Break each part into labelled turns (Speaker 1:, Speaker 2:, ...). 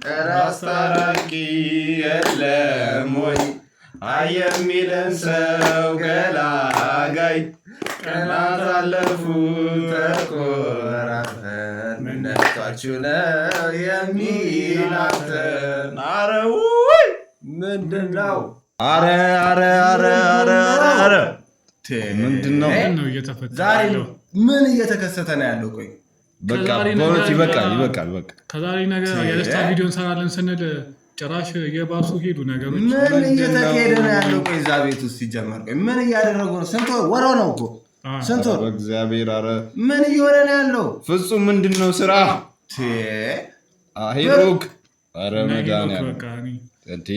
Speaker 1: አስታራቂ የለም ወይ የሚለን ሰው ገላጋይ ቀናት አለፉ ተቆራርጠን ምን ነክቷችሁ ነው የሚላተን አረው ምንድን ነው አረ ምንድን ነው ዛሬ ምን እየተከሰተ ነው ያለው? ቆይ በቃ በእውነት ይበቃል።
Speaker 2: ከዛሬ ነገር የደስታ ቪዲዮ እንሰራለን ስንል ጭራሽ የባሱ ሄዱ ነገሮች።
Speaker 1: ምን እየተካሄደ ነው ያለው? ቆይ እዛ ቤት ውስጥ ሲጀመር ቆይ ምን እያደረጉ ነው? ስንት ወር ነው እኮ ስንት ወር በእግዚአብሔር። አረ ምን እየሆነ ነው ያለው? ፍጹም ምንድን ነው ስራ ሄሮክ? አረ መድኃኒዓለም እንዴ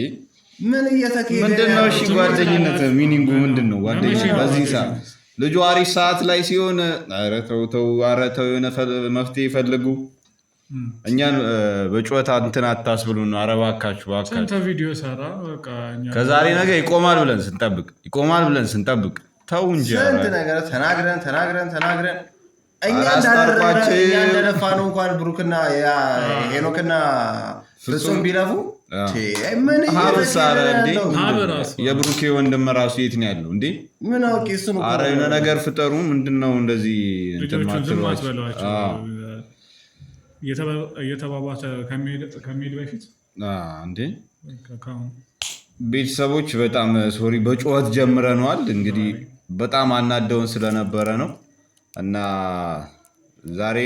Speaker 1: ምን እየተካሄደ ምንድን ነው? እሺ ጓደኝነት ሚኒንጉ ምንድን ነው? ጓደኝነት በዚህ ሰዓት ልጁ አሪፍ ሰዓት ላይ ሲሆን ኧረ ተው የሆነ መፍትሄ ይፈልጉ። እኛን በጩኸት እንትን አታስብሉን። ኧረ እባካችሁ
Speaker 2: ስንት ቪዲዮ ሰራ
Speaker 1: ከዛሬ ነገ ይቆማል ብለን ስንጠብቅ ተው እንጂ ስንት ነገር ተናግረን እኛ እንደለፋ ነው እንኳን ብሩክና ሄኖክና ፍጹም ቢለፉ የብሩኬ ወንድም ራሱ የት ነው ያለው እንዴ? ምን አውቄ እሱ ነው። ኧረ የሆነ ነገር ፍጠሩ። ምንድነው እንደዚህ
Speaker 2: እየተባባሰ ከሚሄድ በፊት
Speaker 1: እንዴ? ቤተሰቦች በጣም ሶሪ፣ በጩኸት ጀምረነዋል። እንግዲህ በጣም አናደውን ስለነበረ ነው እና ዛሬ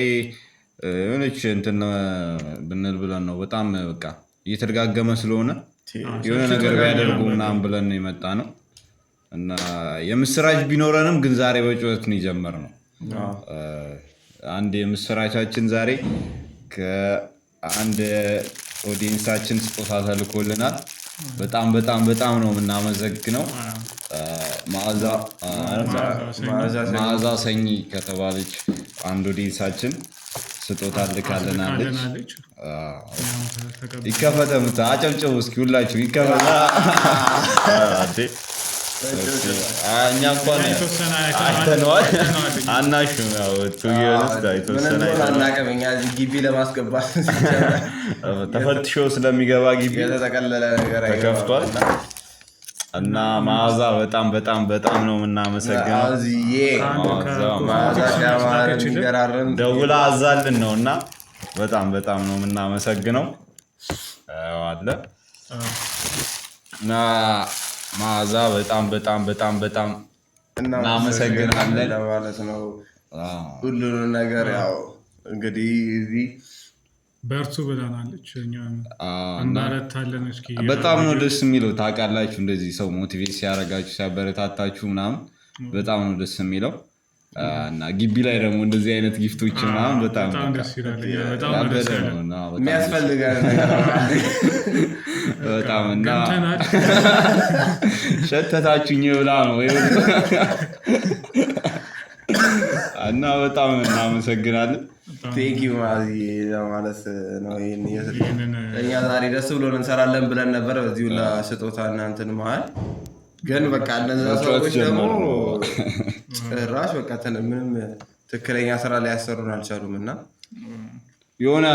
Speaker 1: የሆነች እንትን ብንል ብለን ነው። በጣም በቃ እየተደጋገመ ስለሆነ የሆነ ነገር ቢያደርጉ ምናምን ብለን የመጣ ነው እና የምስራች ቢኖረንም ግን ዛሬ በጩኸት ነው የጀመርነው። አንድ የምስራቻችን ዛሬ ከአንድ ኦዲየንሳችን ስጦታ ተልኮልናል። በጣም ነው የምናመሰግነው። መዓዛ ሰኚ ከተባለች አንድ ኦዲየንሳችን ስጦታ ልካልናለች። ይከፈተ አጨብጭቡ እስኪ ሁላችሁ ይከፈተ። እኛ እንኳን አይተነዋል አናሽም ግቢ ለማስገባት ተፈትሾ ስለሚገባ ግቢ ተከፍቷል እና መዓዛ በጣም ነው የምናመሰግነው። ደውላ አዛልን ነው እና በጣም ነው የምናመሰግነው አለ እና መዓዛ በጣም እናመሰግናለን ማለት ነው። ሁሉንም ነገር ያው እንግዲህ እዚህ
Speaker 2: በርቱ ብለናለች። እናረታለን። እስኪ
Speaker 1: በጣም ነው ደስ የሚለው ታውቃላችሁ፣ እንደዚህ ሰው ሞቲቬት ሲያደርጋችሁ ሲያበረታታችሁ ምናምን በጣም ነው ደስ የሚለው እና ግቢ ላይ ደግሞ እንደዚህ አይነት ጊፍቶች ምናምን በጣም
Speaker 2: ደስ ይላል።
Speaker 1: የሚያስፈልገን ነገር በጣም እና ሸተታችሁኝ ብላ ነው እና በጣም እናመሰግናለን። ቴንኪው ማለት ነው። እኛ ዛሬ ደስ ብሎን እንሰራለን ብለን ነበር በዚሁ ለስጦታ እናንትን መሀል ግን በቃ እነዛ ሰዎች ደግሞ ጭራሽ በቃ ምንም ትክክለኛ ስራ ላይ ያሰሩን አልቻሉም እና የሆነ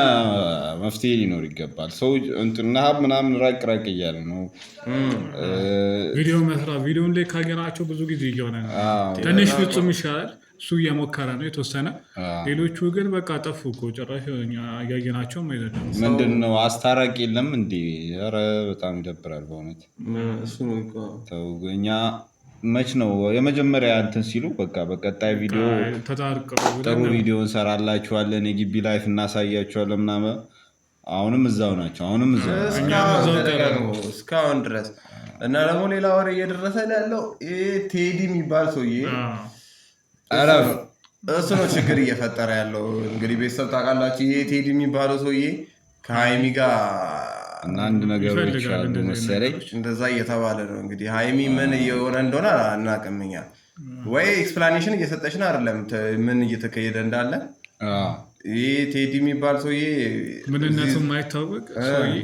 Speaker 1: መፍትሄ ሊኖር ይገባል። ሰው እንትና ምናምን ራቅ እያለ ነው
Speaker 2: ቪዲዮ መስራት። ቪዲዮን ላይ ካገናቸው ብዙ ጊዜ እየሆነ ነው። ትንሽ ፍጹም ይሻላል፣ እሱ እየሞከረ ነው የተወሰነ። ሌሎቹ ግን በቃ ጠፉ እኮ ጭራሽ እያየናቸውም አይደለም።
Speaker 1: ምንድን ነው አስታራቂ የለም እንዴ? ኧረ በጣም ይደብራል በእውነት ተው። እኛ መች ነው የመጀመሪያ እንትን ሲሉ በቃ በቀጣይ ቪዲዮ ጥሩ ቪዲዮ እንሰራላችኋለን፣ የግቢ ላይፍ እናሳያችኋለን ምናምን። አሁንም እዛው ናቸው፣ እስካሁን ድረስ እና ደግሞ ሌላ ወሬ እየደረሰ ያለው ቴዲ የሚባል ሰውዬ እሱ ነው ችግር እየፈጠረ ያለው። እንግዲህ ቤተሰብ ታውቃላችሁ፣ ይሄ ቴዲ የሚባለው ሰውዬ ከሀይሚ ጋር እና አንድ ነገሮች አሉ መሰለኝ እንደዛ እየተባለ ነው። እንግዲህ ሀይሚ ምን እየሆነ እንደሆነ አናውቅም እኛ። ወይ ኤክስፕላኔሽን እየሰጠችን አይደለም ምን እየተካሄደ እንዳለ። ይህ ቴዲ የሚባል ሰውዬ
Speaker 2: ምንነቱ የማይታወቅ ሰውዬ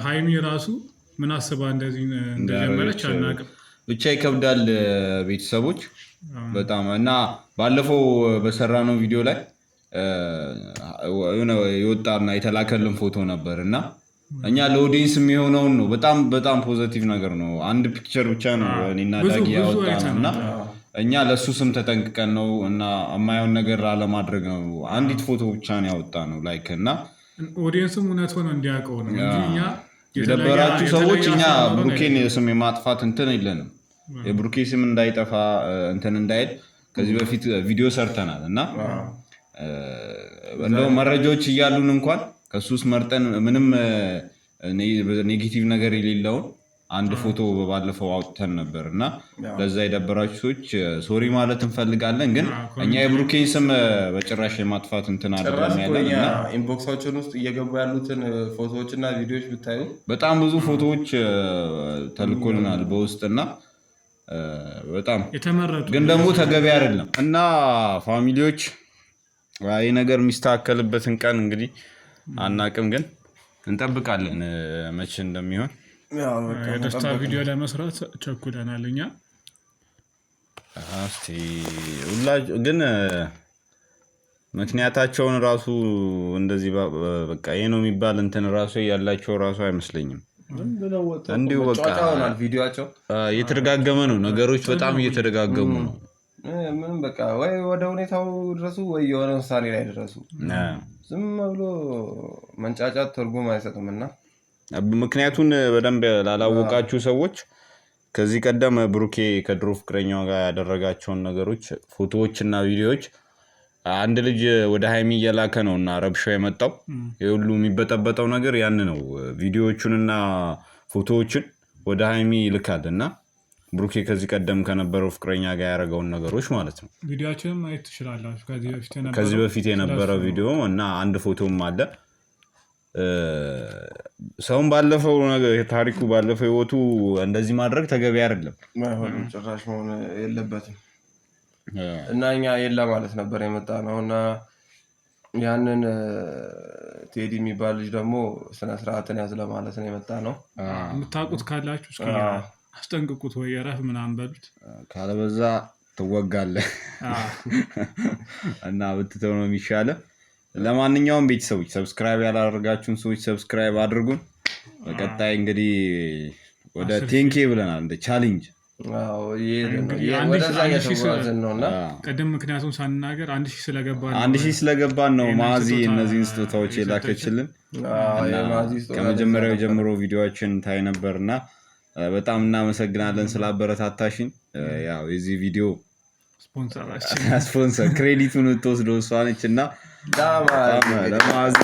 Speaker 2: ሀይሚ ራሱ ምን አስባ እንደዚህ እንደጀመረች አናውቅም።
Speaker 1: ብቻ ይከብዳል ቤተሰቦች በጣም እና ባለፈው በሰራነው ቪዲዮ ላይ
Speaker 3: የወጣና የተላከልን ፎቶ ነበር እና እኛ ለኦዲየንስ የሚሆነውን ነው። በጣም በጣም ፖዘቲቭ ነገር ነው። አንድ ፒክቸር ብቻ ነው እኔና ዳጊ ያወጣ ነው እና እኛ ለእሱ ስም ተጠንቅቀን ነው እና የማየውን ነገር አለማድረግ ነው። አንዲት ፎቶ ብቻ ነው ያወጣ ነው ላይክ እና
Speaker 2: ኦዲየንስም እውነት ሆነ እንዲያውቀው ነው እንጂ እኛ
Speaker 3: የደበራችሁ ሰዎች እኛ ብሩኬን ስም የማጥፋት እንትን የለንም። የብሩኬ ስም እንዳይጠፋ እንትን እንዳይል ከዚህ በፊት ቪዲዮ ሰርተናል እና እንደውም መረጃዎች እያሉን እንኳን ከሱ ውስጥ መርጠን ምንም ኔጌቲቭ ነገር የሌለውን አንድ ፎቶ ባለፈው አውጥተን ነበር እና ለዛ የደበራችሁ ሰዎች ሶሪ ማለት እንፈልጋለን። ግን እኛ የብሩኬን ስም በጭራሽ የማጥፋት እንትን አደረግን ያለን እና
Speaker 1: ኢንቦክሳችን ውስጥ እየገቡ ያሉትን ፎቶዎች እና ቪዲዮዎች ብታዩ በጣም
Speaker 3: ብዙ ፎቶዎች ተልኮልናል በውስጥ እና በጣም
Speaker 2: የተመረጡ
Speaker 3: ግን ደግሞ ተገቢ አይደለም እና ፋሚሊዎች ይህ ነገር የሚስተካከልበትን ቀን እንግዲህ አናቅም፣ ግን እንጠብቃለን መቼ እንደሚሆን።
Speaker 2: የደስታ ቪዲዮ ለመስራት ቸኩለናል እኛ።
Speaker 3: ግን ምክንያታቸውን ራሱ እንደዚህ በቃ ይሄ ነው የሚባል እንትን ራሱ ያላቸው ራሱ አይመስለኝም። እንዲሁ በቃ
Speaker 1: ቪዲዮአቸው
Speaker 3: እየተደጋገመ ነው፣ ነገሮች በጣም እየተደጋገሙ ነው።
Speaker 1: ምንም በቃ ወይ ወደ ሁኔታው ድረሱ ወይ የሆነ ውሳኔ ላይ ድረሱ። ዝም ብሎ መንጫጫት ትርጉም አይሰጥም እና
Speaker 3: ምክንያቱን በደንብ ላላወቃችሁ ሰዎች ከዚህ ቀደም ብሩኬ ከድሮ ፍቅረኛው ጋር ያደረጋቸውን ነገሮች ፎቶዎች እና ቪዲዮዎች አንድ ልጅ ወደ ሃይሚ እየላከ ነው እና ረብሻው የመጣው የሁሉ የሚበጠበጠው ነገር ያን ነው። ቪዲዮዎቹንና ፎቶዎችን ወደ ሃይሚ ይልካል እና ብሩኬ ከዚህ ቀደም ከነበረው ፍቅረኛ ጋር ያደረገውን ነገሮች ማለት ነው።
Speaker 2: ቪዲዮአችንን ማየት ትችላላችሁ።
Speaker 3: ከዚህ በፊት የነበረው ቪዲዮ እና አንድ ፎቶም አለ። ሰውን ባለፈው ታሪኩ ባለፈው ህይወቱ እንደዚህ ማድረግ ተገቢ አይደለም፣
Speaker 1: ጭራሽ መሆን የለበትም እና እኛ የለ ማለት ነበር የመጣ ነው እና ያንን ቴዲ የሚባል ልጅ ደግሞ ስነስርዓትን ያዝ ለማለት ነው የመጣ ነው።
Speaker 2: የምታውቁት ካላችሁ እስኪ አስጠንቅቁት ወይ የረፍ ምናምን በሉት፣
Speaker 3: ካለበዛ ትወጋለህ እና ብትተው ነው የሚሻለው። ለማንኛውም ቤተሰቦች ሰብስክራይብ ያላደረጋችሁን ሰዎች ሰብስክራይብ አድርጉን። በቀጣይ እንግዲህ ወደ ቴንኬ ብለናል እንደ ቻሌንጅ
Speaker 2: ቀደም ምክንያቱም ሳንናገር 1000
Speaker 3: ስለገባን ነው ማዚ እነዚህን ስጦታዎች የላከችልን። ከመጀመሪያው ጀምሮ ቪዲዮዎችን ታይ ነበርና በጣም እናመሰግናለን ስላበረታታሽን። ያው የዚህ ቪዲዮ ስፖንሰር ክሬዲቱን ትወስደው እሷ ነች እና ለማዚ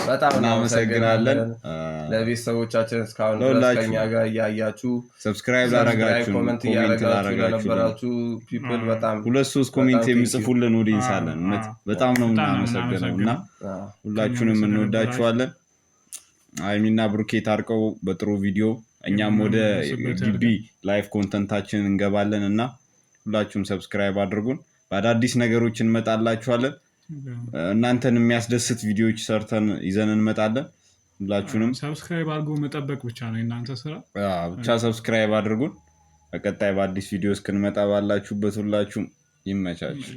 Speaker 1: በጣም እናመሰግናለን። ለቤተሰቦቻችን እስካሁን ድረስ ከኛ ጋር እያያችሁ
Speaker 3: ሰብስክራይብ ላደረጋችሁ፣
Speaker 1: ኮሜንት እያደረጋችሁ ፒፕል በጣም
Speaker 3: 2-3 ኮሜንት የሚጽፉልን ኦዲየንስ አለን። በጣም ነው የምናመሰግነው እና ሁላችሁንም እንወዳችኋለን። ሃይሚና ብሩኬ ታርቀው በጥሩ ቪዲዮ እኛም ወደ ግቢ ላይፍ ኮንተንታችንን እንገባለን እና ሁላችሁም ሰብስክራይብ አድርጉን። በአዳዲስ ነገሮች እንመጣላችኋለን። እናንተን የሚያስደስት ቪዲዮዎች ሰርተን ይዘን እንመጣለን። ሁላችሁንም
Speaker 2: ሰብስክራይብ አድርጎ መጠበቅ ብቻ ነው የእናንተ ስራ።
Speaker 3: ብቻ ሰብስክራይብ አድርጉን። በቀጣይ በአዲስ ቪዲዮ እስክንመጣ ባላችሁበት ሁላችሁም ይመቻችሁ።